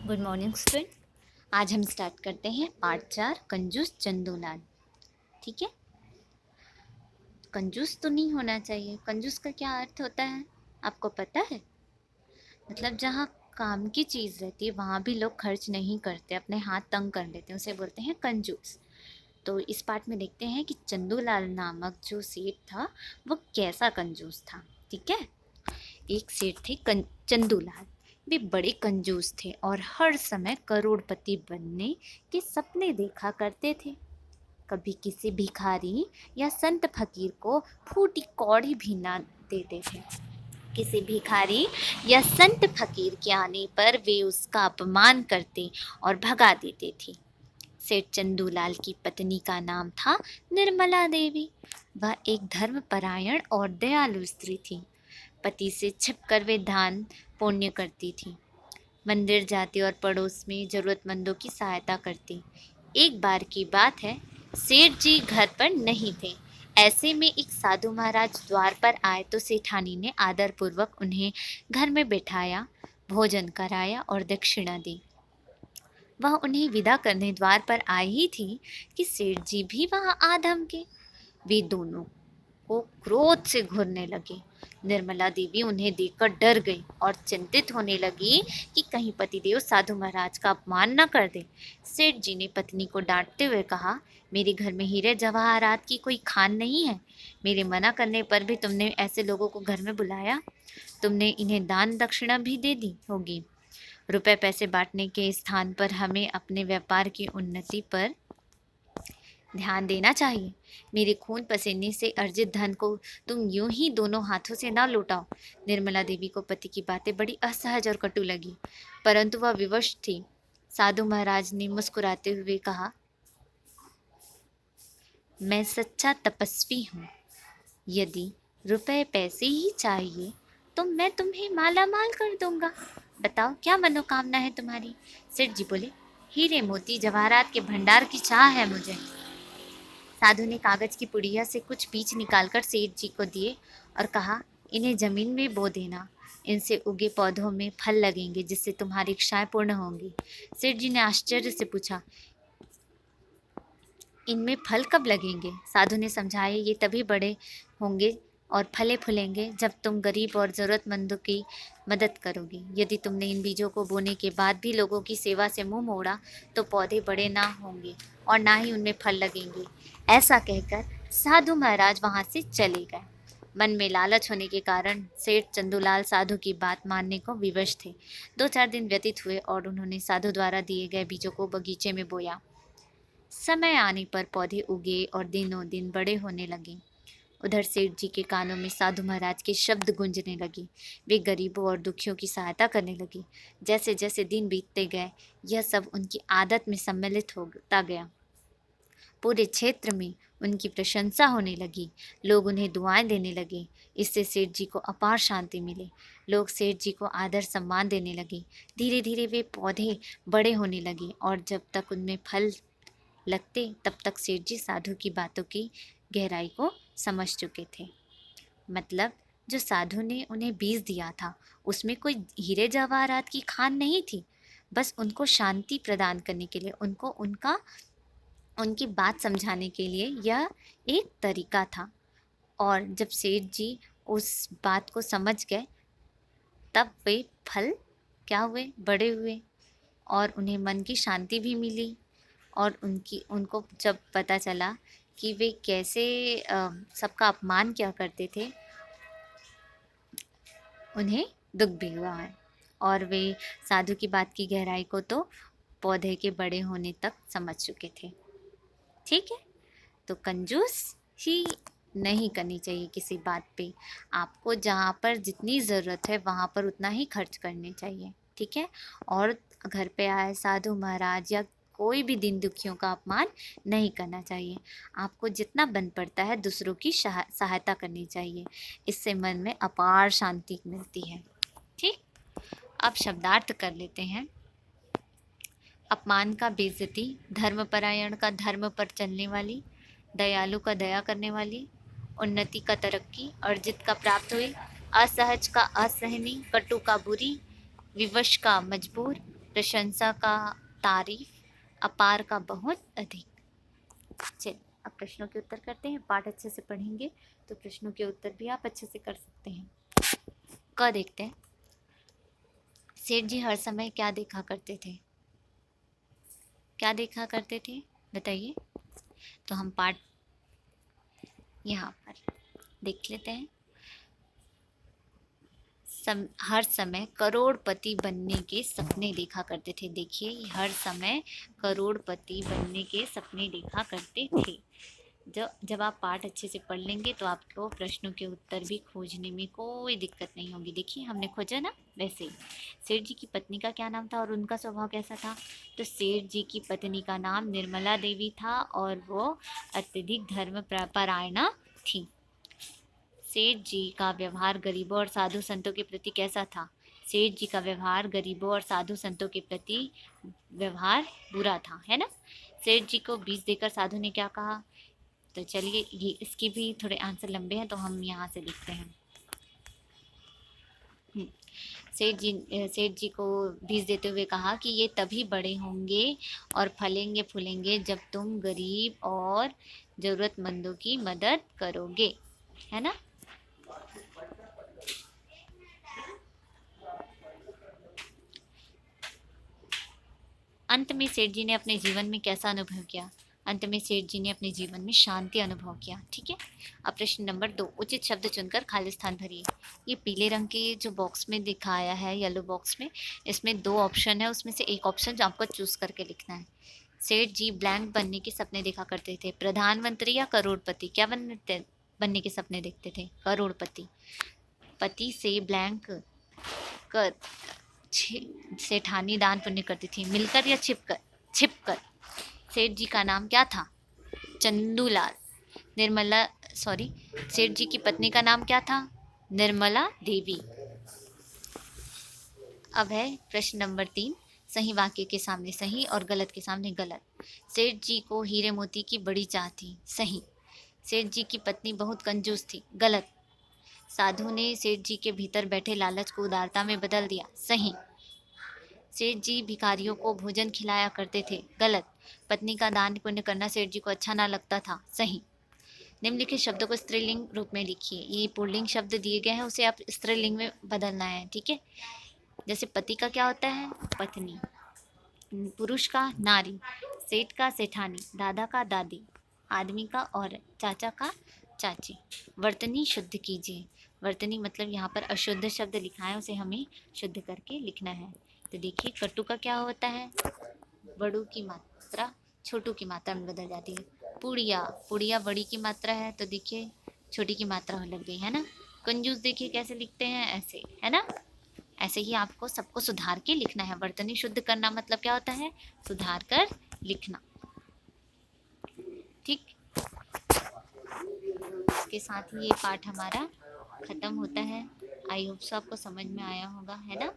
Good morning student. आज हम start करते हैं पार्ट 4 कंजूस चंदूलाल। ठीक है। कंजूस तो नहीं होना चाहिए। कंजूस का क्या अर्थ होता है आपको पता है? मतलब जहाँ काम की चीज़ रहती है वहाँ भी लोग खर्च नहीं करते, अपने हाथ तंग कर लेते हैं, उसे बोलते हैं कंजूस। तो इस पार्ट में देखते हैं कि चंदूलाल नामक जो सेठ था वो कैसा कंजूस था। ठीक है। एक सेठ थे चंदूलाल। वे बड़े कंजूस थे और हर समय करोड़पति बनने के सपने देखा करते थे। कभी किसी भिखारी या संत फकीर को फूटी कौड़ी भी ना देते थे। किसी भिखारी या संत फकीर के आने पर वे उसका अपमान करते और भगा देते थे। सेठ चंदूलाल की पत्नी का नाम था निर्मला देवी। वह एक धर्मपरायण और दयालु स्त्री थी। पति से छिपकर वे दान पुण्य करती थी, मंदिर जाती और पड़ोस में जरूरतमंदों की सहायता करती। एक बार की बात है, सेठ जी घर पर नहीं थे। ऐसे में एक साधु महाराज द्वार पर आए तो सेठानी ने आदर पूर्वक उन्हें घर में बैठाया, भोजन कराया और दक्षिणा दी। वह उन्हें विदा करने द्वार पर आई ही थी कि सेठ जी भी वहां आ धमके। वे दोनों को क्रोध से घूरने लगे। निर्मला देवी उन्हें देखकर डर गई और चिंतित होने लगी कि कहीं पतिदेव साधु महाराज का अपमान न कर दे। सेठ जी ने पत्नी को डांटते हुए कहा, मेरे घर में हीरे जवाहरात की कोई खान नहीं है। मेरे मना करने पर भी तुमने ऐसे लोगों को घर में बुलाया। तुमने इन्हें दान दक्षिणा भी दे दी होगी। रुपए पैसे बांटने के स्थान पर हमें अपने व्यापार की उन्नति पर ध्यान देना चाहिए। मेरे खून पसीने से अर्जित धन को तुम यूं ही दोनों हाथों से ना लौटाओ। निर्मला देवी को पति की बातें बड़ी असहज और कटु लगी, परंतु वह विवश थी। साधु महाराज ने मुस्कुराते हुए कहा, मैं सच्चा तपस्वी हूँ। यदि रुपए पैसे ही चाहिए तो मैं तुम्हें माला माल कर दूंगा। बताओ क्या मनोकामना है तुम्हारी? सेठ जी बोले, हीरे मोती जवाहरात के भंडार की चाह है मुझे। साधु ने कागज की पुड़िया से कुछ बीज निकालकर सेठ जी को दिए और कहा, इन्हें जमीन में बो देना। इनसे उगे पौधों में फल लगेंगे जिससे तुम्हारी इच्छाएं पूर्ण होंगी। सेठ जी ने आश्चर्य से पूछा, इनमें फल कब लगेंगे? साधु ने समझाया, ये तभी बड़े होंगे और फले फूलेंगे जब तुम गरीब और ज़रूरतमंदों की मदद करोगे। यदि तुमने इन बीजों को बोने के बाद भी लोगों की सेवा से मुंह मोड़ा तो पौधे बड़े ना होंगे और ना ही उनमें फल लगेंगे। ऐसा कहकर साधु महाराज वहाँ से चले गए। मन में लालच होने के कारण सेठ चंदूलाल साधु की बात मानने को विवश थे। 2-4 दिन व्यतीत हुए और उन्होंने साधु द्वारा दिए गए बीजों को बगीचे में बोया। समय आने पर पौधे उगे और दिनों दिन बड़े होने लगे। उधर सेठ जी के कानों में साधु महाराज के शब्द गूंजने लगे। वे गरीबों और दुखियों की सहायता करने लगे। जैसे जैसे दिन बीतते गए यह सब उनकी आदत में सम्मिलित होता गया। पूरे क्षेत्र में उनकी प्रशंसा होने लगी। लोग उन्हें दुआएं देने लगे। इससे सेठ जी को अपार शांति मिली। लोग सेठ जी को आदर सम्मान देने लगे। धीरे धीरे वे पौधे बड़े होने लगे और जब तक उनमें फल लगते तब तक सेठ जी साधु की बातों की गहराई को समझ चुके थे। मतलब जो साधु ने उन्हें बीज दिया था उसमें कोई हीरे जवाहरात की खान नहीं थी। बस उनको शांति प्रदान करने के लिए, उनकी बात समझाने के लिए यह एक तरीका था। और जब सेठ जी उस बात को समझ गए तब वे फल क्या हुए, बड़े हुए और उन्हें मन की शांति भी मिली। और उनको जब पता चला कि वे कैसे सबका अपमान क्या करते थे, उन्हें दुख भी हुआ है। और वे साधु की बात की गहराई को तो पौधे के बड़े होने तक समझ चुके थे। ठीक है। तो कंजूस ही नहीं करनी चाहिए किसी बात पे। आपको जहाँ पर जितनी ज़रूरत है वहाँ पर उतना ही खर्च करने चाहिए। ठीक है। और घर पे आए साधु महाराज या कोई भी दीन दुखियों का अपमान नहीं करना चाहिए। आपको जितना बन पड़ता है दूसरों की सहायता करनी चाहिए। इससे मन में अपार शांति मिलती है। ठीक। अब शब्दार्थ कर लेते हैं। अपमान का बेइज्जती, धर्मपरायण का धर्म पर चलने वाली, दयालु का दया करने वाली, उन्नति का तरक्की, अर्जित का प्राप्त हुई, असहज का असहनीय, कटु का बुरी, विवश का मजबूर, प्रशंसा का तारीफ, अपार का बहुत अधिक। चलिए अब प्रश्नों के उत्तर करते हैं। पाठ अच्छे से पढ़ेंगे तो प्रश्नों के उत्तर भी आप अच्छे से कर सकते हैं। क देखते हैं। सेठ जी हर समय क्या देखा करते थे? क्या देखा करते थे बताइए। तो हम पाठ यहाँ पर देख लेते हैं। हर समय करोड़पति बनने के सपने देखा करते थे। देखिए, हर समय करोड़पति बनने के सपने देखा करते थे। जब आप पाठ अच्छे से पढ़ लेंगे तो आपको प्रश्नों के उत्तर भी खोजने में कोई दिक्कत नहीं होगी। देखिए, हमने खोजा ना, वैसे ही। सेठ जी की पत्नी का क्या नाम था और उनका स्वभाव कैसा था? तो सेठ जी की पत्नी का नाम निर्मला देवी था और वो अत्यधिक धर्म परायणा थी। सेठ जी का व्यवहार गरीबों और साधु संतों के प्रति कैसा था? सेठ जी का व्यवहार गरीबों और साधु संतों के प्रति व्यवहार बुरा था, है ना। सेठ जी को बीज देकर साधु ने क्या कहा? तो चलिए, ये इसकी भी थोड़े आंसर लंबे हैं तो हम यहाँ से लिखते हैं। सेठ जी को बीज देते हुए कहा कि ये तभी बड़े होंगे और फलेंगे फूलेंगे जब तुम गरीब और ज़रूरतमंदों की मदद करोगे, है ना। अंत में सेठ जी ने अपने जीवन में कैसा अनुभव किया? अंत में सेठ जी ने अपने जीवन में शांति अनुभव किया। ठीक है। अब प्रश्न नंबर 2, उचित शब्द चुनकर खाली स्थान भरिए। ये पीले रंग के जो बॉक्स में दिखाया है, येलो बॉक्स में, इसमें 2 ऑप्शन है, उसमें से एक ऑप्शन जो आपको चूज करके लिखना है। सेठ जी ब्लैंक बनने के सपने देखा करते थे। प्रधानमंत्री या करोड़पति? क्या बनने के सपने देखते थे? करोड़पति। पति से ब्लैंक कर सेठानी दान पुण्य करती थी। मिलकर या छिपकर? छिपकर। सेठ जी का नाम क्या था? चंदूलाल। सेठ जी की पत्नी का नाम क्या था? निर्मला देवी। अब है प्रश्न नंबर 3, सही वाक्य के सामने सही और गलत के सामने गलत। सेठ जी को हीरे मोती की बड़ी चाह थी। सही। सेठ जी की पत्नी बहुत कंजूस थी। गलत। साधु ने सेठ जी के भीतर बैठे लालच को उदारता में बदल दिया। सही। सेठ जी भिखारियों को भोजन खिलाया करते थे। गलत। पत्नी का दान पुण्य करना सेठ जी को अच्छा ना लगता था। सही। निम्नलिखित शब्दों को स्त्रीलिंग रूप में लिखिए। ये पुल्लिंग शब्द दिए गए हैं, उसे आप स्त्रीलिंग में बदलना है। ठीक है। जैसे पति का क्या होता है? पत्नी। पुरुष का नारी। सेठ का सेठानी। दादा का दादी। आदमी का औरत। चाचा का चाची। वर्तनी शुद्ध कीजिए। वर्तनी मतलब यहाँ पर अशुद्ध शब्द लिखा है, उसे हमें शुद्ध करके लिखना है। तो देखिए, कटु का क्या होता है? बड़ू की मात्रा छोटू की मात्रा में बदल जाती है। पुड़िया, पुड़िया बड़ी की मात्रा है तो देखिए छोटी की मात्रा लग गई, है ना। कंजूस देखिए कैसे लिखते हैं, ऐसे, है ना। ऐसे ही आपको सबको सुधार के लिखना है। वर्तनी शुद्ध करना मतलब क्या होता है? सुधार कर लिखना। ठीक। इसके साथ ही ये पाठ हमारा खत्म होता है। आई होप सो आपको समझ में आया होगा, है ना।